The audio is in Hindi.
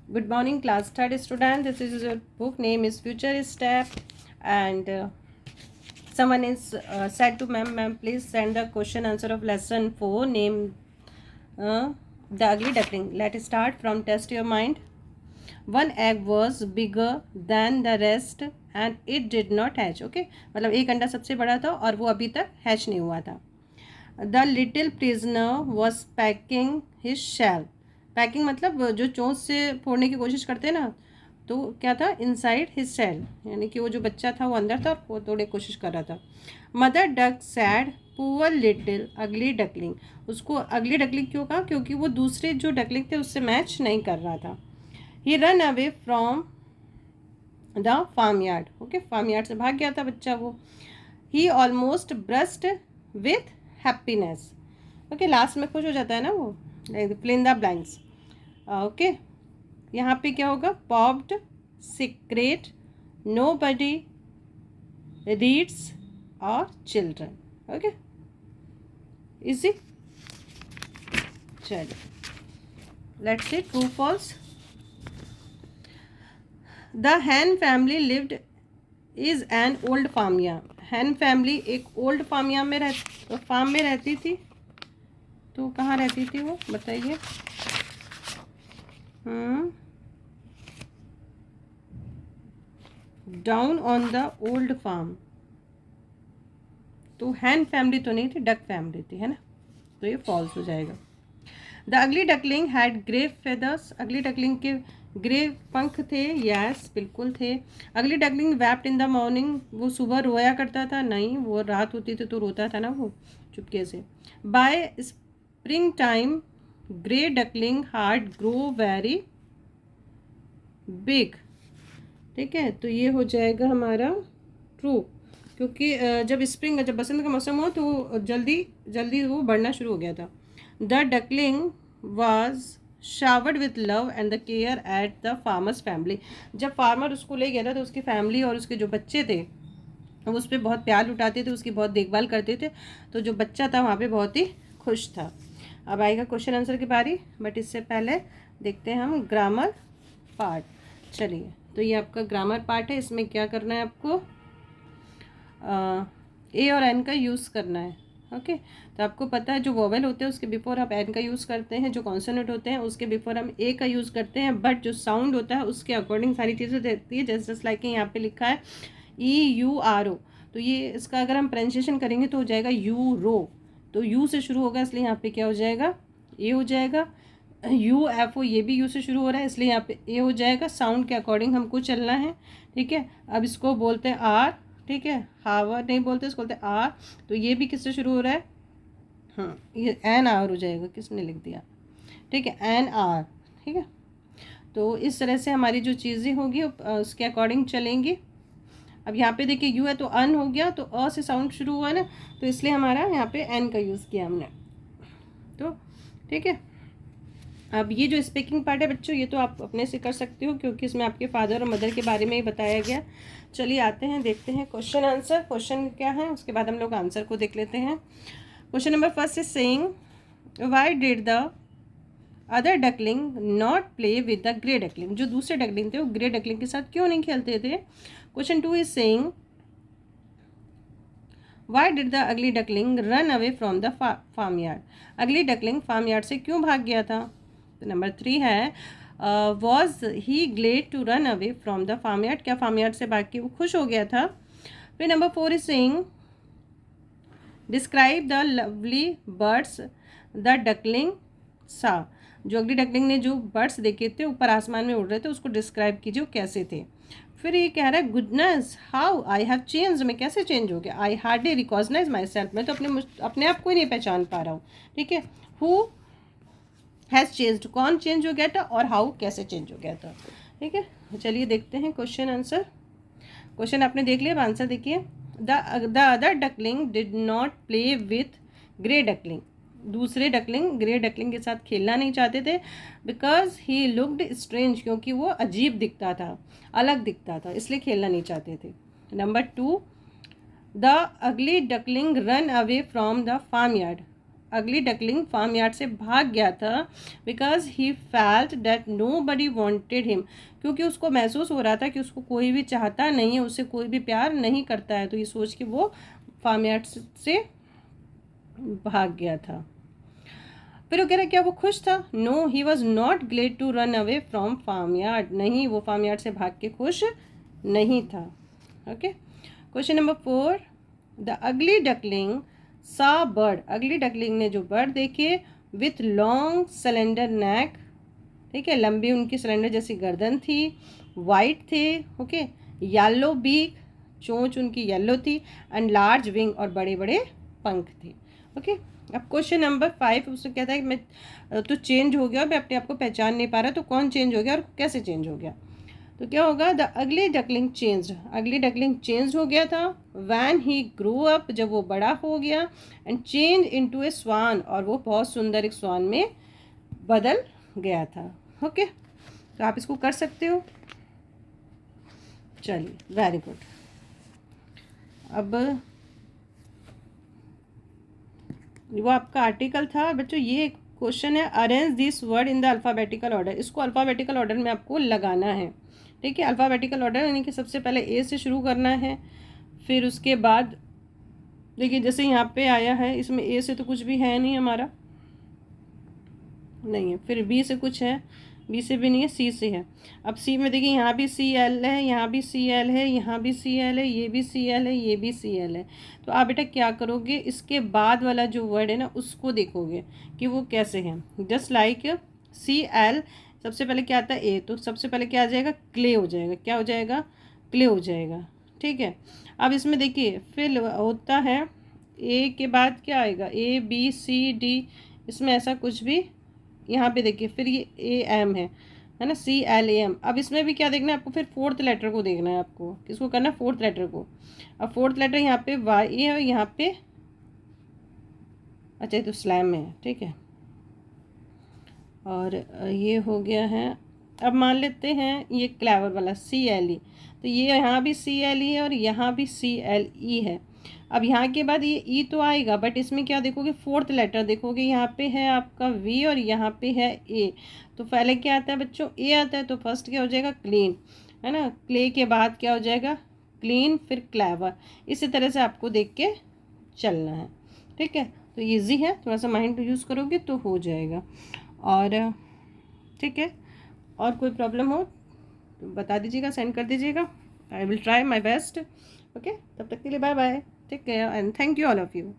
Good morning, class third student. This is your book name is Future Step, and someone is said to ma'am, please send the question answer of lesson 4. Name the ugly duckling. Let's start from test your mind. One egg was bigger than the rest and it did not hatch. Okay, मतलब एक अंडा सबसे बड़ा था और वो अभी तक हैच नहीं हुआ था. The little prisoner was packing his shell. Packing मतलब जो चोंच से फोड़ने की कोशिश करते हैं ना, तो क्या था इनसाइड हिज शेल, यानी कि वो जो बच्चा था वो अंदर था, वो तोड़ने की कोशिश कर रहा था. Mother duck sad poor little अगली डकलिंग. उसको अगली डकलिंग क्यों कहा? क्योंकि वो दूसरे जो डकलिंग थे उससे मैच नहीं कर रहा था. He run away from the farm yard. Okay, farm yard से भाग गया था बच्चा वो. He almost burst with happiness. Okay, last में खुश हो जाता है ना वो. Fill in the blanks. Okay, यहाँ पे क्या होगा? Popped secret nobody reads और चिल्ड्रन. Okay, easy. चलिए, let's see true false. The Hahn family lived is an old फार्मिया. हैन फैमिली एक ओल्ड फार्मिया में फार्म में रहती थी. तो कहाँ रहती थी वो, बताइए. Down on the old farm. तो हैन फैमिली तो नहीं थी, डक फैमिली थी, है ना. तो ये फॉल्स हो जाएगा. The ugly duckling had grey feathers. अगली डकलिंग के ग्रे पंख थे. यस, बिल्कुल थे. अगली डकलिंग वैप्ड इन द मॉर्निंग. वो सुबह रोया करता था. नहीं, वो रात होती थी तो रोता था ना वो चुपके से. Bye spring time grey duckling heart grow very big. ठीक है, तो ये हो जाएगा हमारा ट्रू, क्योंकि जब बसंत का मौसम हो तो जल्दी जल्दी वो बढ़ना शुरू हो गया था. The duckling was showered with love and the care at the farmers family. जब फार्मर उसको ले गया था तो उसकी फैमिली और उसके जो बच्चे थे वो उस पर बहुत प्यार लुटाते थे, उसकी बहुत देखभाल करते थे. तो जो बच्चा था वहाँ पे बहुत ही खुश था. अब आएगा क्वेश्चन आंसर की बारी, बट इससे पहले देखते हैं हम ग्रामर पार्ट. चलिए, तो ये आपका ग्रामर पार्ट है. इसमें क्या करना है आपको? ए और एन का यूज़ करना है. ओके, तो आपको पता है जो वोवेल होते हैं उसके बिफोर आप एन का यूज़ करते हैं, जो कॉन्सोनेंट होते हैं उसके बिफोर हम ए का यूज़ करते हैं, बट जो साउंड होता है उसके अकॉर्डिंग सारी चीज़ें देती है. जस्ट लाइक यहाँ पे लिखा है EURO. तो ये इसका अगर हम प्रोनाउंसिएशन करेंगे तो हो जाएगा यूरो. तो यू से शुरू होगा, इसलिए यहाँ पे क्या हो जाएगा? ए हो जाएगा. UFO ये भी यू से शुरू हो रहा है, इसलिए यहाँ पे ए हो जाएगा. साउंड के अकॉर्डिंग हमको चलना है. ठीक है, अब इसको बोलते हैं आर. ठीक है, हावर नहीं बोलते, इसको बोलते हैं आर. तो ये भी किससे शुरू हो रहा है? हाँ, ये एन आर हो जाएगा. किसने लिख दिया? ठीक है, एन आर. ठीक है, तो इस तरह से हमारी जो चीज़ें होगी उसके अकॉर्डिंग चलेंगी. अब यहाँ पे देखिए यू है तो अन हो गया, तो अ से साउंड शुरू हुआ ना, तो इसलिए हमारा यहाँ पे एन का यूज़ किया हमने. तो ठीक है, अब ये जो स्पीकिंग पार्ट है बच्चों, ये तो आप अपने से कर सकते हो क्योंकि इसमें आपके फादर और मदर के बारे में ही बताया गया. चलिए आते हैं, देखते हैं क्वेश्चन आंसर. क्वेश्चन क्या है उसके बाद हम लोग आंसर को देख लेते हैं. Question number first is saying why did the other duckling not play with the grey duckling. जो दूसरे डकलिंग थे वो ग्रे डकलिंग के साथ क्यों नहीं खेलते थे. Question two is saying why did the ugly duckling run away from the farm yard. Ugly duckling farm yard से क्यों भाग गया था. नंबर थ्री है was he glad to run away from the farm yard. क्या फार्म यार्ड से भाग के वो खुश हो गया था. फिर number four is saying describe the lovely birds the duckling saw. जो अगली डकलिंग ने जो बर्ड्स देखे थे ऊपर आसमान में उड़ रहे थे उसको डिस्क्राइब कीजिए वो कैसे थे. फिर ये कह रहा है goodness how I have change. मैं कैसे चेंज हो गया. I hardly recognise myself. मैं तो अपने आप को ही नहीं पहचान पा रहा हूँ. ठीक है, हु हैज़ चेंज्ड. कौन चेंज हो गया था और हाउ कैसे चेंज हो गया था. ठीक है, चलिए देखते हैं क्वेश्चन आंसर. क्वेश्चन आपने देख लिया, अब आंसर देखिए. The other duckling did not play with grey duckling. दूसरे डकलिंग ग्रे डकलिंग के साथ खेलना नहीं चाहते थे बिकॉज ही लुक्ड स्ट्रेंज. क्योंकि वो अजीब दिखता था, अलग दिखता था, इसलिए खेलना नहीं चाहते थे. Number two the ugly duckling run away from the farm yard. Ugly duckling farm yard से भाग गया था because he felt that nobody wanted him, क्योंकि उसको महसूस हो रहा था कि उसको कोई भी चाहता नहीं है, उससे कोई भी प्यार नहीं करता है। तो ये सोच के वो फार्म यार्ड से भाग गया था। फिर वो कह रहा क्या वो खुश था? No, he was not glad to run away from farm yard. नहीं, वो फार्म यार्ड से भाग के खुश नहीं था। Okay, question number 4, the ugly duckling सा बर्ड। अगली डकलिंग ने जो बर्ड देखे विथ लॉन्ग सिलेंडर नेक, ठीक है, लंबी उनकी सिलेंडर जैसी गर्दन थी, वाइट थे, ओके, येलो बीक, चोंच उनकी येलो थी, एंड लार्ज विंग, और बड़े बड़े पंख थे। ओके, अब क्वेश्चन नंबर 5 उससे कहता है कि मैं तो चेंज हो गया, मैं अपने आप को पहचान नहीं पा रहा, तो कौन चेंज हो गया और कैसे चेंज हो गया? तो क्या होगा? द अगली डकलिंग चेंज, अगली डकलिंग चेंज हो गया था वैन ही ग्रो अप, जब वो बड़ा हो गया, एंड चेंज इनटू ए स्वान, और वो बहुत सुंदर एक स्वान में बदल गया था। ओके, तो आप इसको कर सकते हो। चलिए, वेरी गुड। अब वो आपका आर्टिकल था बच्चों। ये क्वेश्चन है, arrange this word in the alphabetical order. इसको अल्फ़ाबेटिकल ऑर्डर में आपको लगाना है, ठीक है। अल्फ़ाबेटिकल ऑर्डर यानी कि सबसे पहले ए से शुरू करना है, फिर उसके बाद देखिए जैसे यहाँ पे आया है, इसमें ए से तो कुछ भी है नहीं, हमारा नहीं है, फिर बी से कुछ है, बी से भी नहीं है, सी से है। अब सी में देखिए यहाँ भी सी एल है, यहाँ भी सी एल है, यहाँ भी सी एल है, ये भी सी एल है, ये भी सी एल है। तो आप बेटा क्या करोगे, इसके बाद वाला जो वर्ड है ना उसको देखोगे कि वो कैसे है। जस्ट लाइक सी एल, सबसे पहले क्या आता है? ए, तो सबसे पहले क्या आ जाएगा? क्ले हो जाएगा। क्या हो जाएगा? क्ले हो जाएगा, ठीक है। अब इसमें देखिए फिर होता है ए के बाद क्या आएगा? ए बी सी डी, इसमें ऐसा कुछ भी, यहाँ पे देखिए फिर ये ए एम है ना, सी एल ए एम। अब इसमें भी क्या देखना है आपको? फिर फोर्थ लेटर को देखना है आपको। किसको करना है? फोर्थ लेटर को। अब फोर्थ लेटर यहाँ पे वाई है, यहाँ पे अच्छा ये तो स्लैम में है, ठीक है। और ये हो गया है। अब मान लेते हैं ये क्लेवर वाला सी एल ई, तो ये यहाँ भी सी एल ई है और यहाँ भी सी एल ई है। अब यहाँ के बाद ये ई तो आएगा, बट इसमें क्या देखोगे? फोर्थ लेटर देखोगे, यहाँ पे है आपका वी और यहाँ पे है ए। तो पहले क्या आता है बच्चों? ए आता है, तो फर्स्ट क्या हो जाएगा? क्लीन, है ना। क्ले के बाद क्या हो जाएगा? क्लीन, फिर क्लेवर। इसी तरह से आपको देख के चलना है, ठीक है। तो ईजी है, थोड़ा सा माइंड यूज़ करोगे तो हो जाएगा। और ठीक है, और कोई प्रॉब्लम हो तो बता दीजिएगा, सेंड कर दीजिएगा। I will try my best. Okay, तब तक के लिए bye bye, take care and thank you all of you.